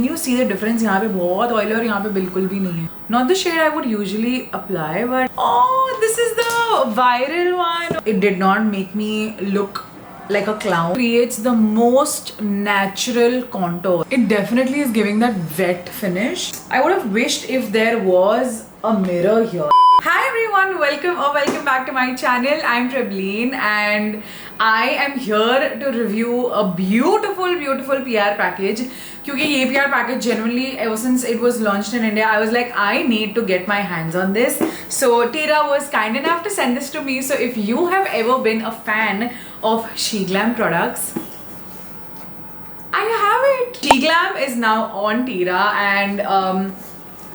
Can you see the difference? यहाँ पे बहुत oily और यहाँ पे बिल्कुल भी नहीं है. Not the shade I would usually apply, but oh, this is the viral one. It did not make me look like a clown. Creates the most natural contour. It definitely is giving that wet finish. I would have wished if there was a mirror here. Hi everyone, welcome back to my channel. I'm Trebleen and I am here to review a beautiful PR package. क्योंकि ये PR package genuinely ever since it was launched in India, I was like, I need to get my hands on this. So Tira was kind enough to send this to me. So if you have ever been a fan of SheGlam products, I have it. SheGlam is now on Tira and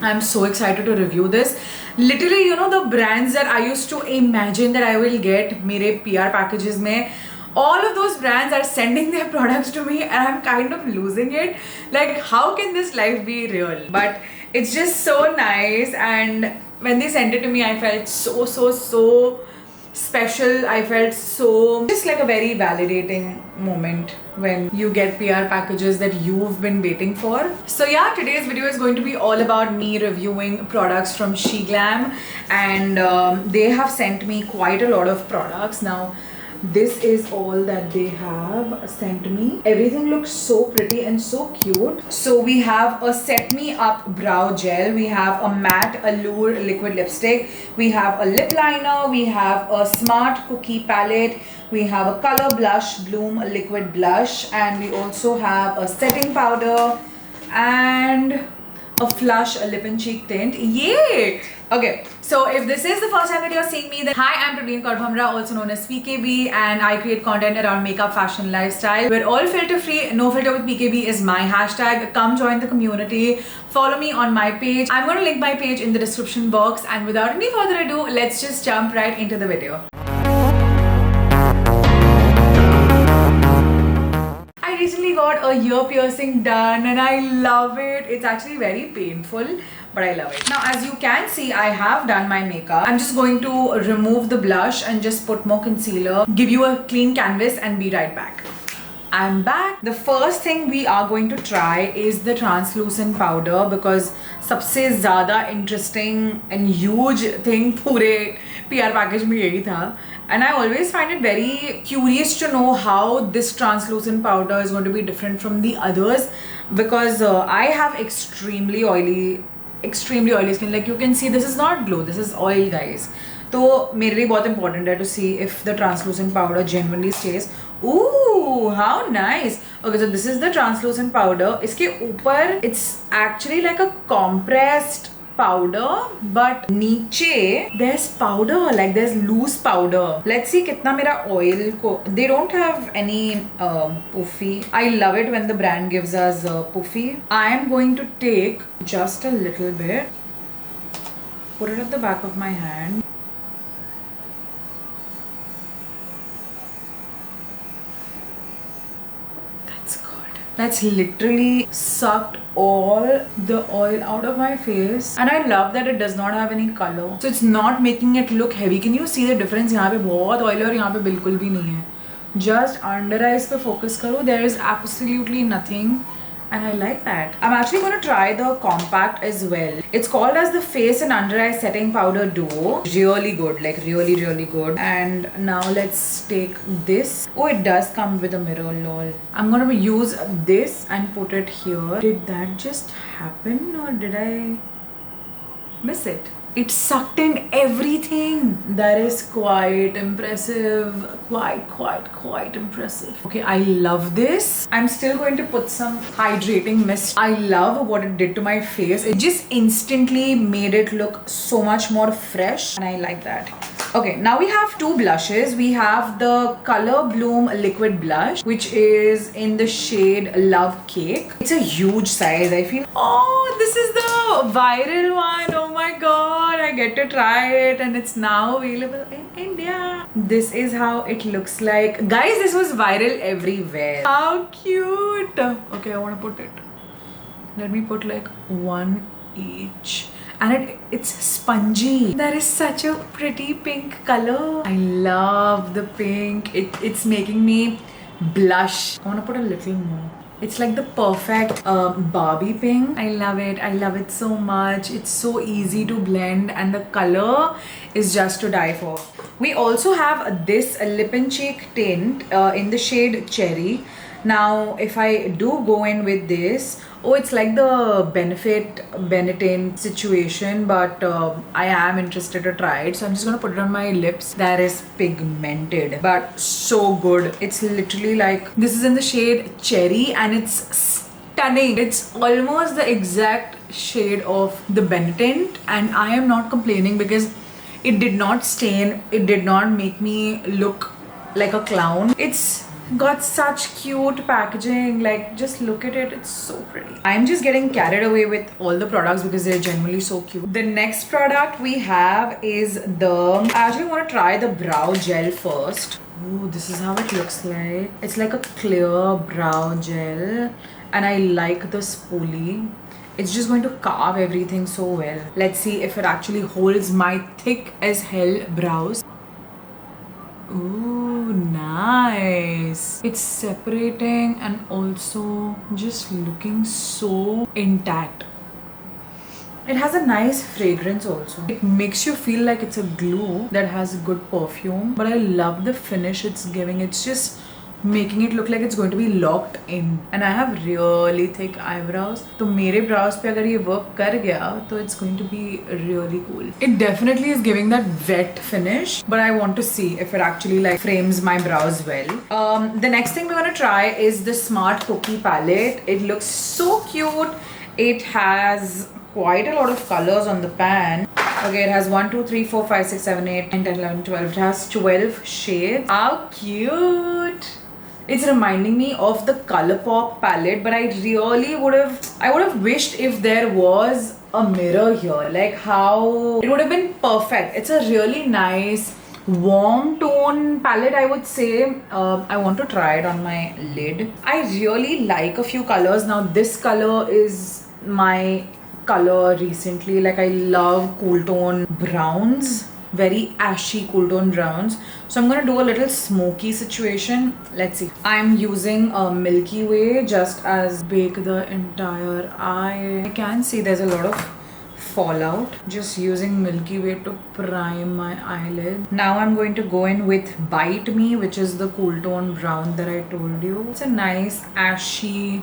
I'm so excited to review this. Literally, you know, the brands that I used to imagine that I will get मेरे PR packages में, all of those brands are sending their products to me and I'm kind of losing it. Like, how can this life be real? But it's just so nice, and when they sent it to me, I felt so special. I felt so just like a very validating moment when you get PR packages that you've been waiting for. So yeah, today's video is going to be all about me reviewing products from SheGlam, and they have sent me quite a lot of products. Now this is all that they have sent me. Everything looks so pretty and so cute. So we have a Set Me Up brow gel, we have a matte Allure liquid lipstick, we have a lip liner, we have a Smart Cookie palette, we have a color blush, Bloom liquid blush, and we also have a setting powder and a flush, a lip and cheek tint. Yay! Okay, so if this is the first time that you're seeing me, then hi, I'm Trebleen Kaur Bhamra, also known as PKB, and I create content around makeup, fashion, lifestyle. We're all filter free. No filter with PKB is my hashtag. Come join the community. Follow me on my page. I'm going to link my page in the description box. And without any further ado, let's just jump right into the video. I recently got a ear piercing done and I love it. It's actually very painful, but I love it. Now, as you can see, I have done my makeup. I'm just going to remove the blush and just put more concealer, give you a clean canvas, and be right back. I'm back. The first thing we are going to try is the translucent powder, because सबसे ज़्यादा interesting and huge thing पूरे PR package में यही था. And I always find it very curious to know how this translucent powder is going to be different from the others, because I have extremely oily skin. Like you can see, this is not glow, this is oil, guys. तो मेरे लिए बहुत important है to see if the translucent powder genuinely stays. Ooh, how nice. Okay, so this is the translucent powder. इसके ऊपर it's actually like a compressed powder, but नीचे there's powder, like there's loose powder. Let's see कितना मेरा oil को. They don't have any puffy. I love it when the brand gives us puffy. I am going to take just a little bit, put it at the back of my hand. That's literally sucked all the oil out of my face, and I love that it does not have any color, so it's not making it look heavy. Can you see the difference? यहाँ पे बहुत oil और यहाँ पे बिल्कुल भी नहीं है. Just under eyes पे focus करो. There is absolutely nothing, and I like that. I'm actually going to try the compact as well. It's called as the Face and Under Eye Setting Powder Duo. Really good, like really good. And now let's take this. Oh, it does come with a mirror, lol. I'm going to use this and put it here. Did that just happen or did I miss it? It sucked in everything. That is quite impressive. Quite impressive. Okay, I love this. I'm still going to put some hydrating mist. I love what it did to my face. It just instantly made it look so much more fresh, and I like that. Okay, now we have two blushes. We have the Color Bloom liquid blush, which is in the shade Love Cake. It's a huge size, I feel. Oh, this is the viral one. Oh my god, I get to try it, and it's now available in India. This is how it looks like. Guys, this was viral everywhere. How cute. Okay, I want to put it. Let me put like one each. And it's spongy. That is such a pretty pink color. I love the pink. It's making me blush. I want to put a little more. It's like the perfect Barbie pink. I love it. I love it so much. It's so easy to blend and the color is just to die for. We also have this lip and cheek tint in the shade Cherry. Now, if I do go in with this, oh, it's like the Benetton situation, but I am interested to try it. So I'm just gonna put it on my lips. That is pigmented, but so good. It's literally like, this is in the shade Cherry and it's stunning. It's almost the exact shade of the Benetton, and I am not complaining because it did not stain. It did not make me look like a clown. It's got such cute packaging, like just look at it, it's so pretty. I'm just getting carried away with all the products because they're genuinely so cute. The next product we have is I actually want to try the brow gel first. Ooh, this is how it looks like. It's like a clear brow gel and I like the spoolie. It's just going to carve everything so well. Let's see if it actually holds my thick as hell brows. Ooh, nice. It's separating and also just looking so intact. It has a nice fragrance also. It makes you feel like it's a glue that has good perfume. But I love the finish it's giving. It's just making it look like it's going to be locked in. And I have really thick eyebrows. So मेरे brows पे अगर ये work कर गया तो it's going to be really cool. It definitely is giving that wet finish, but I want to see if it actually like frames my brows well. The next thing we're gonna try is the Smart Cookie palette. It looks so cute. It has quite a lot of colors on the pan. Okay, it has 1, 2, 3, 4, 5, 6, 7, 8, 9, 10, 11, 12. It has 12 shades. How cute! It's reminding me of the Colourpop palette, but I would have wished if there was a mirror here, like how it would have been perfect. It's a really nice warm tone palette, I would say. I want to try it on my lid. I really like a few colors. Now this color is my color recently. Like I love cool tone browns, very ashy cool tone browns. So I'm gonna do a little smoky situation. Let's see. I'm using a Milky Way just as bake the entire eye. I can see there's a lot of fallout. Just using Milky Way to prime my eyelid. Now I'm going to go in with Bite Me, which is the cool tone brown that I told you. It's a nice ashy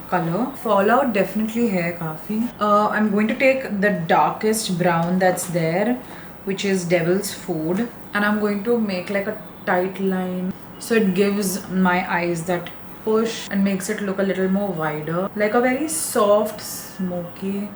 color. Fallout definitely hai kafi. I'm going to take the darkest brown that's there, which is Devil's Food, and I'm going to make like a tight line so it gives my eyes that push and makes it look a little more wider, like a very soft smoky.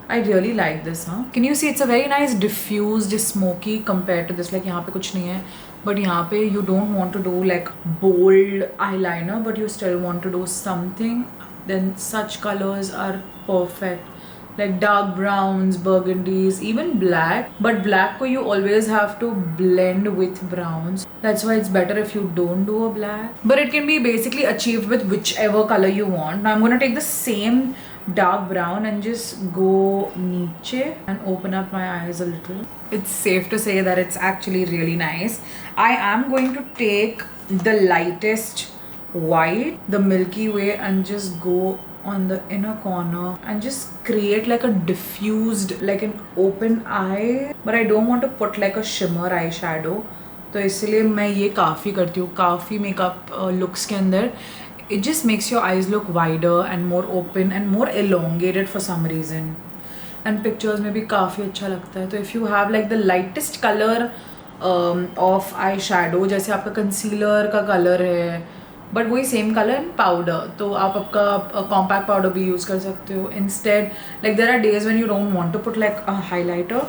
I really like this, huh? Can you see it's a very nice diffused smoky compared to this. Like यहाँ पे कुछ नहीं है, but यहाँ पे you don't want to do like bold eyeliner, but you still want to do something. Then such colors are perfect. Like dark browns, burgundies, even black. But black ko you always have to blend with browns. That's why it's better if you don't do a black. But it can be basically achieved with whichever color you want. Now I'm going to take the same dark brown and just go niche and open up my eyes a little. It's safe to say that it's actually really nice. I am going to take the lightest white, the Milky Way, and just go on the inner corner and just create like a diffused, like an open eye. But I don't want to put like a shimmer eyeshadow, तो इसलिए मैं ये काफ़ी करती हूँ. काफ़ी makeup looks के अंदर it just makes your eyes look wider and more open and more elongated for some reason. And pictures में भी काफ़ी अच्छा लगता है. तो if you have like the lightest color of eyeshadow, जैसे आपका concealer का color है, बट वही सेम कलर एंड पाउडर, तो आप आपका कॉम्पैक्ट पाउडर भी यूज़ कर सकते हो instead. Like there are days when you don't want to put like a highlighter,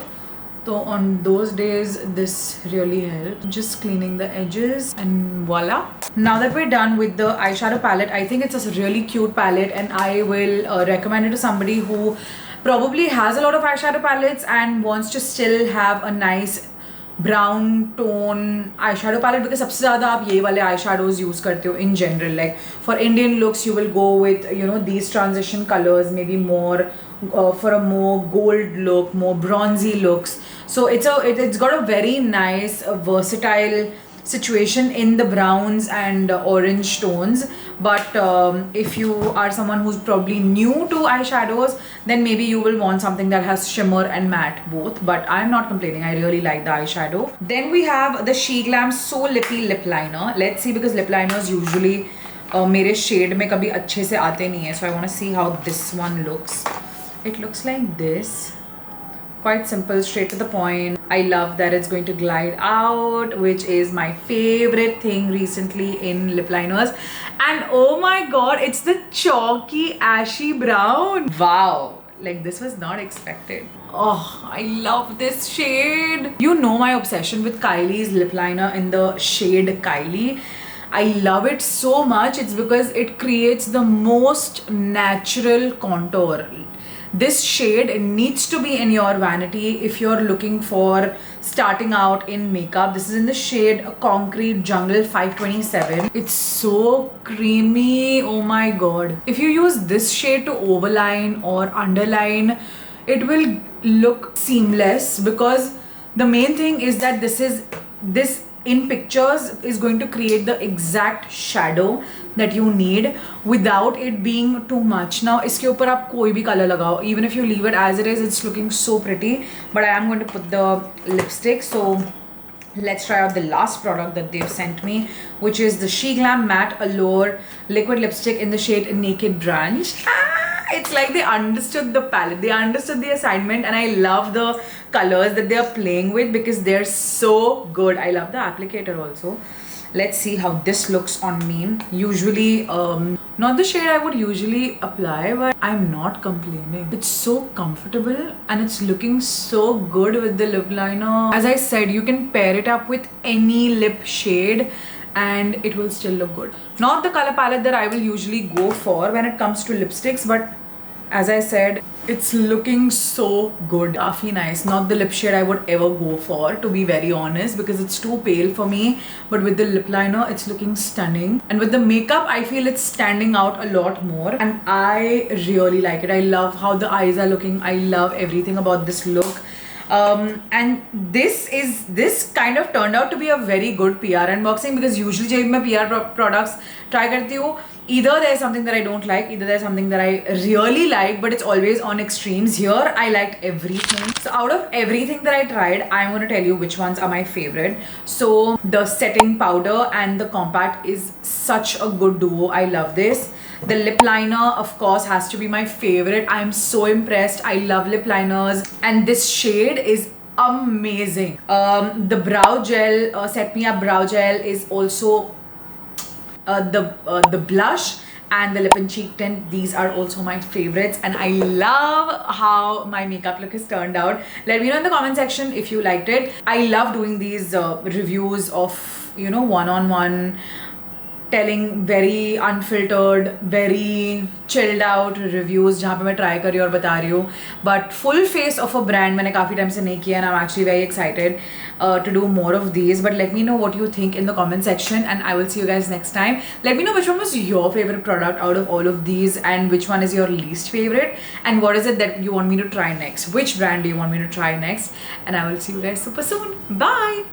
तो on those days this really help. Just cleaning the edges and voila. Now that we're done with the eyeshadow palette, I think it's a really cute palette and I will recommend it to somebody who probably has a lot of eyeshadow palettes and wants to still have a nice brown tone eyeshadow palette, because सबसे ज़्यादा आप ये वाले eyeshadows use करते हो in general. Like for Indian looks you will go with, you know, these transition colors, maybe more for a more gold look, more bronzy looks. So it's got a very nice versatile situation in the browns and orange tones, but if you are someone who's probably new to eyeshadows, then maybe you will want something that has shimmer and matte both, but I'm not complaining. I really like the eyeshadow. Then we have the SheGlam So Lippy lip liner. Let's see, because lip liners usually मेरे shade में कभी अच्छे से आते नहीं है, so I want to see how this one looks. It looks like this. Quite simple, straight to the point. I love that it's going to glide out, which is my favorite thing recently in lip liners. And oh my god, it's the chalky ashy brown. Wow, like this was not expected. Oh, I love this shade. You know my obsession with Kylie's lip liner in the shade Kylie. I love it so much. It's because it creates the most natural contour. This shade needs to be in your vanity if you're looking for starting out in makeup. This is in the shade Concrete Jungle 527. It's so creamy. Oh my god. If you use this shade to overline or underline, it will look seamless, because the main thing is that this in pictures is going to create the exact shadow that you need without it being too much. Now iske upar aap koi bhi color lagao, even if you leave it as it is, it's looking so pretty. But I am going to put the lipstick, so let's try out the last product that they've sent me, which is the SheGlam Matte Allure liquid lipstick in the shade Naked Brunch. It's like they understood the palette, they understood the assignment, and I love the colors that they are playing with because they're so good. I love the applicator also. Let's see how this looks on me. Usually not the shade I would usually apply, but I'm not complaining. It's so comfortable and it's looking so good with the lip liner. As I said, you can pair it up with any lip shade and it will still look good. Not the color palette that I will usually go for when it comes to lipsticks, but as I said, it's looking so good. Kafi nice. Not the lip shade I would ever go for, to be very honest, because it's too pale for me. But with the lip liner, it's looking stunning. And with the makeup, I feel it's standing out a lot more. And I really like it. I love how the eyes are looking. I love everything about this look. And this kind of turned out to be a very good PR unboxing, because usually जब मैं PR products try करती हूँ, either there's something that I don't like, either there's something that I really like, but it's always on extremes. Here I liked everything. So out of everything that I tried, I'm going to tell you which ones are my favorite. So the setting powder and the compact is such a good duo. I love this. The lip liner, of course, has to be my favorite. I'm so impressed. I love lip liners, and this shade is amazing. The brow gel, Set Me Up brow gel, is also the blush and the lip and cheek tint. These are also my favorites, and I love how my makeup look has turned out. Let me know in the comment section if you liked it. I love doing these reviews of, you know, one-on-one, telling very unfiltered, very chilled out reviews जहाँ पे मैं try कर रही हूँ और बता रही हूँ. But full face of a brand मैंने काफ़ी time से नहीं किया, and I'm actually very excited to do more of these. But let me know what you think in the comment section, and I will see you guys next time. Let me know which one was your favorite product out of all of these, and which one is your least favorite, and what is it that you want me to try next. Which brand do you want me to try next? And I will see you guys super soon. Bye!